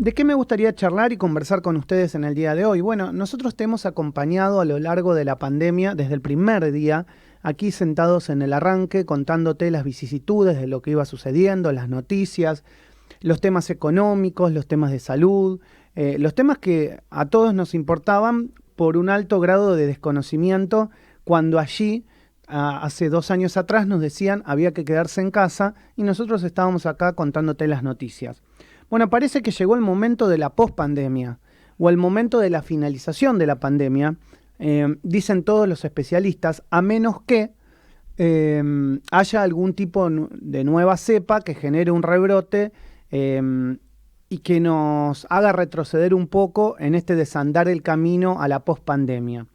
¿De qué me gustaría charlar y conversar con ustedes en el día de hoy? Bueno, nosotros te hemos acompañado a lo largo de la pandemia desde el primer día, aquí sentados en el arranque, contándote las vicisitudes de lo que iba sucediendo, las noticias, los temas económicos, los temas de salud, los temas que a todos nos importaban por un alto grado de desconocimiento cuando allí, hace 2 años atrás, nos decían había que quedarse en casa y nosotros estábamos acá contándote las noticias. Bueno, parece que llegó el momento de la pospandemia o el momento de la finalización de la pandemia, dicen todos los especialistas, a menos que haya algún tipo de nueva cepa que genere un rebrote y que nos haga retroceder un poco en este desandar el camino a la pospandemia.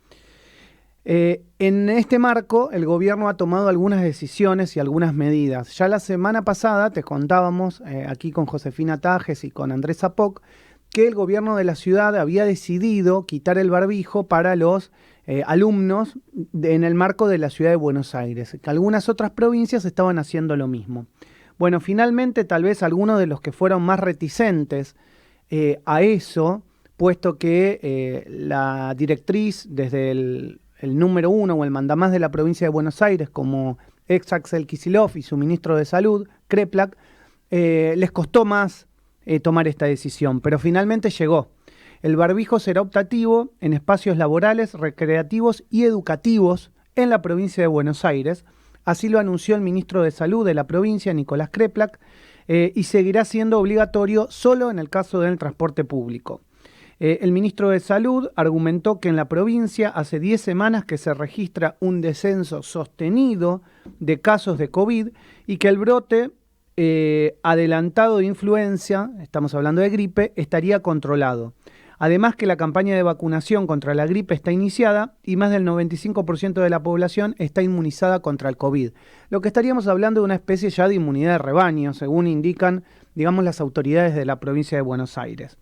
En este marco, el gobierno ha tomado algunas decisiones y algunas medidas. Ya la semana pasada te contábamos, aquí con Josefina Tajes y con Andrés Zapoc, que el gobierno de la ciudad había decidido quitar el barbijo para los alumnos en el marco de la ciudad de Buenos Aires, que algunas otras provincias estaban haciendo lo mismo. Bueno, finalmente tal vez algunos de los que fueron más reticentes a eso, puesto que la directriz desde el número 1 o el mandamás de la provincia de Buenos Aires, como ex Axel Kicillof y su ministro de Salud, Kreplak, les costó más tomar esta decisión, pero finalmente llegó. El barbijo será optativo en espacios laborales, recreativos y educativos en la provincia de Buenos Aires. Así lo anunció el ministro de Salud de la provincia, Nicolás Kreplak, y seguirá siendo obligatorio solo en el caso del transporte público. El ministro de Salud argumentó que en la provincia hace 10 semanas que se registra un descenso sostenido de casos de COVID y que el brote adelantado de influenza, estamos hablando de gripe, estaría controlado. Además que la campaña de vacunación contra la gripe está iniciada y más del 95% de la población está inmunizada contra el COVID. Lo que estaríamos hablando de una especie ya de inmunidad de rebaño, según indican, digamos, las autoridades de la provincia de Buenos Aires.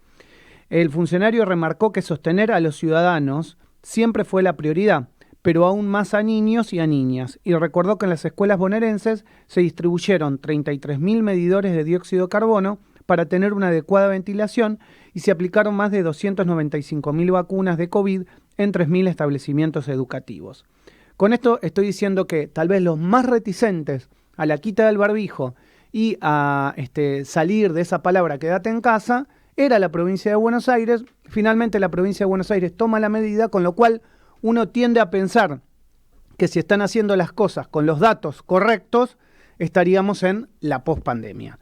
El funcionario remarcó que sostener a los ciudadanos siempre fue la prioridad, pero aún más a niños y a niñas, y recordó que en las escuelas bonaerenses se distribuyeron 33.000 medidores de dióxido de carbono para tener una adecuada ventilación y se aplicaron más de 295.000 vacunas de COVID en 3.000 establecimientos educativos. Con esto estoy diciendo que tal vez los más reticentes a la quita del barbijo y a salir de esa palabra quédate en casa era la provincia de Buenos Aires. Finalmente la provincia de Buenos Aires toma la medida, con lo cual uno tiende a pensar que si están haciendo las cosas con los datos correctos, estaríamos en la pospandemia.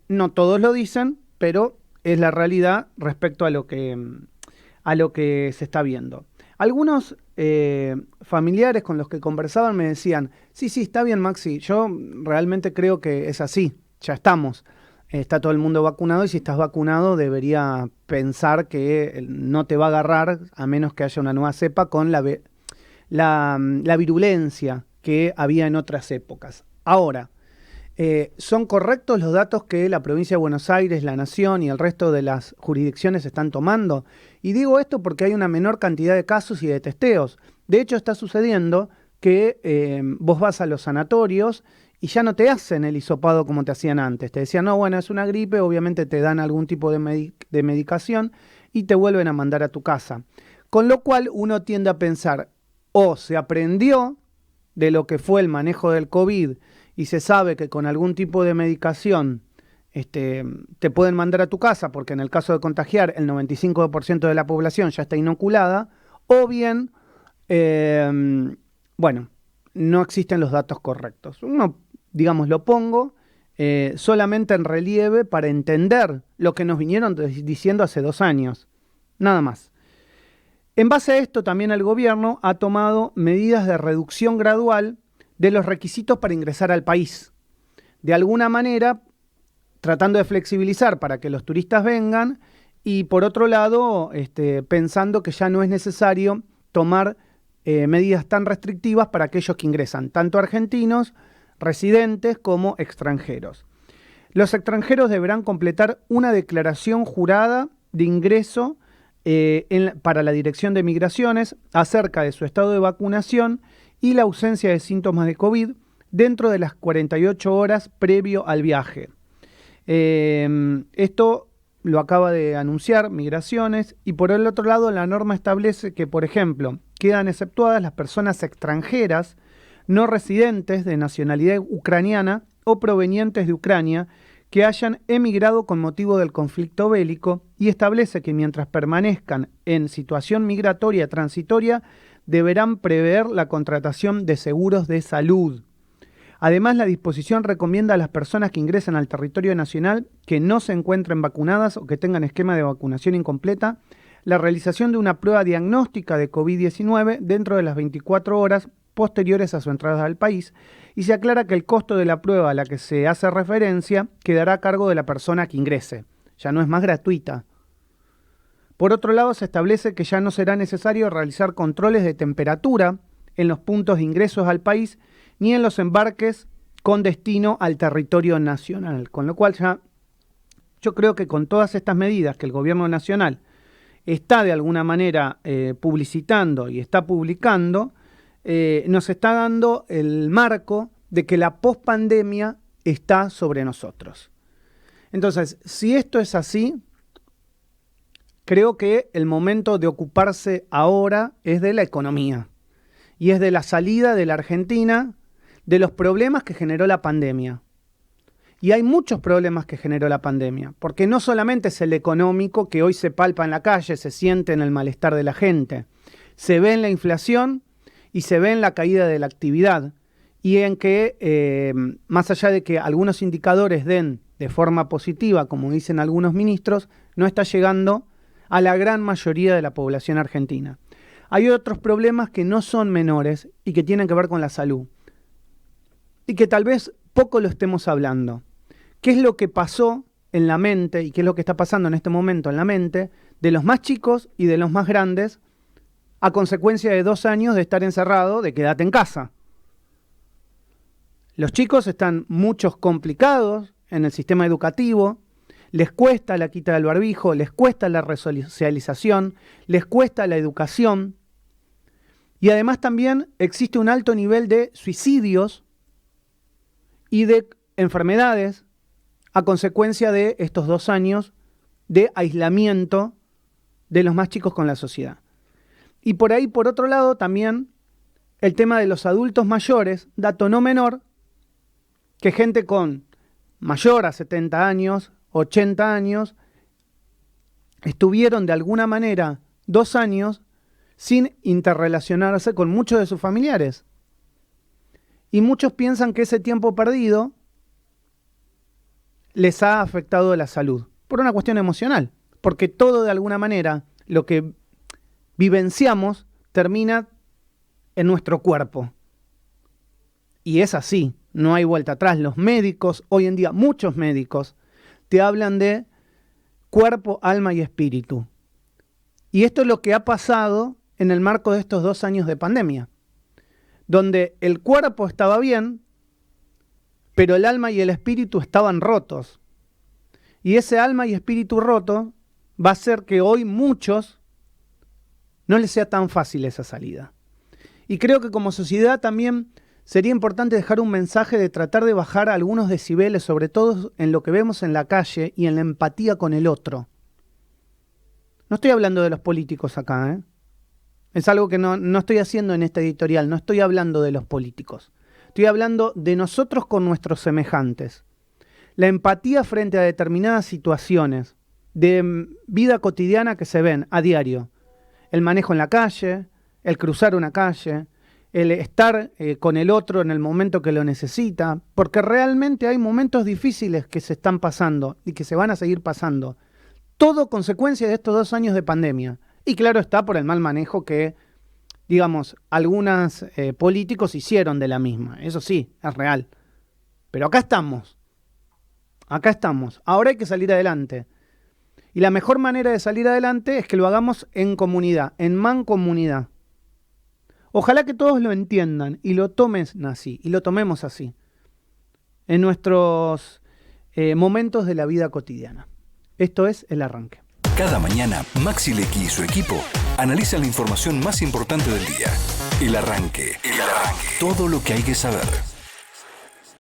No todos lo dicen, pero es la realidad respecto a lo que se está viendo. Algunos familiares con los que conversaban me decían, sí, está bien, Maxi, yo realmente creo que es así, ya estamos. Está todo el mundo vacunado y si estás vacunado debería pensar que no te va a agarrar a menos que haya una nueva cepa con la virulencia que había en otras épocas. Ahora, ¿son correctos los datos que la provincia de Buenos Aires, la Nación y el resto de las jurisdicciones están tomando? Y digo esto porque hay una menor cantidad de casos y de testeos. De hecho, está sucediendo que vos vas a los sanatorios y ya no te hacen el hisopado como te hacían antes. Te decían, no, bueno, es una gripe, obviamente te dan algún tipo de medicación y te vuelven a mandar a tu casa. Con lo cual uno tiende a pensar, o se aprendió de lo que fue el manejo del COVID y se sabe que con algún tipo de medicación te pueden mandar a tu casa, porque en el caso de contagiar el 95% de la población ya está inoculada, o bien, no existen los datos correctos. Uno, digamos, lo pongo solamente en relieve para entender lo que nos vinieron diciendo hace 2 años, nada más. En base a esto, también el gobierno ha tomado medidas de reducción gradual de los requisitos para ingresar al país. De alguna manera, tratando de flexibilizar para que los turistas vengan y, por otro lado, pensando que ya no es necesario tomar medidas tan restrictivas para aquellos que ingresan, tanto argentinos, residentes como extranjeros. Los extranjeros deberán completar una declaración jurada de ingreso para la Dirección de Migraciones acerca de su estado de vacunación y la ausencia de síntomas de COVID dentro de las 48 horas previo al viaje. Esto lo acaba de anunciar, Migraciones, y por el otro lado la norma establece que, por ejemplo, quedan exceptuadas las personas extranjeras no residentes de nacionalidad ucraniana o provenientes de Ucrania que hayan emigrado con motivo del conflicto bélico, y establece que mientras permanezcan en situación migratoria transitoria deberán prever la contratación de seguros de salud. Además, la disposición recomienda a las personas que ingresen al territorio nacional que no se encuentren vacunadas o que tengan esquema de vacunación incompleta la realización de una prueba diagnóstica de COVID-19 dentro de las 24 horas posteriores a su entrada al país, y se aclara que el costo de la prueba a la que se hace referencia quedará a cargo de la persona que ingrese. Ya no es más gratuita. Por otro lado, se establece que ya no será necesario realizar controles de temperatura en los puntos de ingresos al país ni en los embarques con destino al territorio nacional. Con lo cual ya yo creo que con todas estas medidas que el gobierno nacional está de alguna manera publicitando y está publicando, nos está dando el marco de que la pospandemia está sobre nosotros. Entonces, si esto es así, creo que el momento de ocuparse ahora es de la economía y es de la salida de la Argentina de los problemas que generó la pandemia. Y hay muchos problemas que generó la pandemia, porque no solamente es el económico que hoy se palpa en la calle, se siente en el malestar de la gente, se ve en la inflación y se ve en la caída de la actividad, y en que, más allá de que algunos indicadores den de forma positiva, como dicen algunos ministros, no está llegando a la gran mayoría de la población argentina. Hay otros problemas que no son menores y que tienen que ver con la salud, y que tal vez poco lo estemos hablando. ¿Qué es lo que pasó en la mente y qué es lo que está pasando en este momento en la mente de los más chicos y de los más grandes a consecuencia de 2 años de estar encerrado, de quedarte en casa? Los chicos están muchos complicados en el sistema educativo, les cuesta la quita del barbijo, les cuesta la resocialización, les cuesta la educación, y además también existe un alto nivel de suicidios y de enfermedades a consecuencia de estos 2 años de aislamiento de los más chicos con la sociedad. Y por ahí, por otro lado, también el tema de los adultos mayores, dato no menor, que gente con mayor a 70 años, 80 años, estuvieron de alguna manera 2 años sin interrelacionarse con muchos de sus familiares. Y muchos piensan que ese tiempo perdido les ha afectado la salud, por una cuestión emocional, porque todo de alguna manera, lo que vivenciamos, termina en nuestro cuerpo. Y es así, no hay vuelta atrás. Los médicos, hoy en día muchos médicos, te hablan de cuerpo, alma y espíritu. Y esto es lo que ha pasado en el marco de estos 2 años de pandemia, donde el cuerpo estaba bien, pero el alma y el espíritu estaban rotos. Y ese alma y espíritu roto va a hacer que hoy muchos no les sea tan fácil esa salida. Y creo que como sociedad también sería importante dejar un mensaje de tratar de bajar algunos decibeles, sobre todo en lo que vemos en la calle y en la empatía con el otro. No estoy hablando de los políticos acá, ¿eh? Es algo que no estoy haciendo en esta editorial, no estoy hablando de los políticos. Estoy hablando de nosotros con nuestros semejantes. La empatía frente a determinadas situaciones de vida cotidiana que se ven a diario. El manejo en la calle, el cruzar una calle, el estar con el otro en el momento que lo necesita, porque realmente hay momentos difíciles que se están pasando y que se van a seguir pasando. Todo consecuencia de estos 2 años de pandemia. Y claro está por el mal manejo que, digamos, algunos políticos hicieron de la misma. Eso sí, es real. Pero acá estamos. Acá estamos. Ahora hay que salir adelante. Y la mejor manera de salir adelante es que lo hagamos en comunidad, en mancomunidad. Ojalá que todos lo entiendan y lo tomen así, y lo tomemos así, en nuestros momentos de la vida cotidiana. Esto es El Arranque. Cada mañana, Maxi Lecky y su equipo analizan la información más importante del día. El Arranque. El Arranque. Todo lo que hay que saber.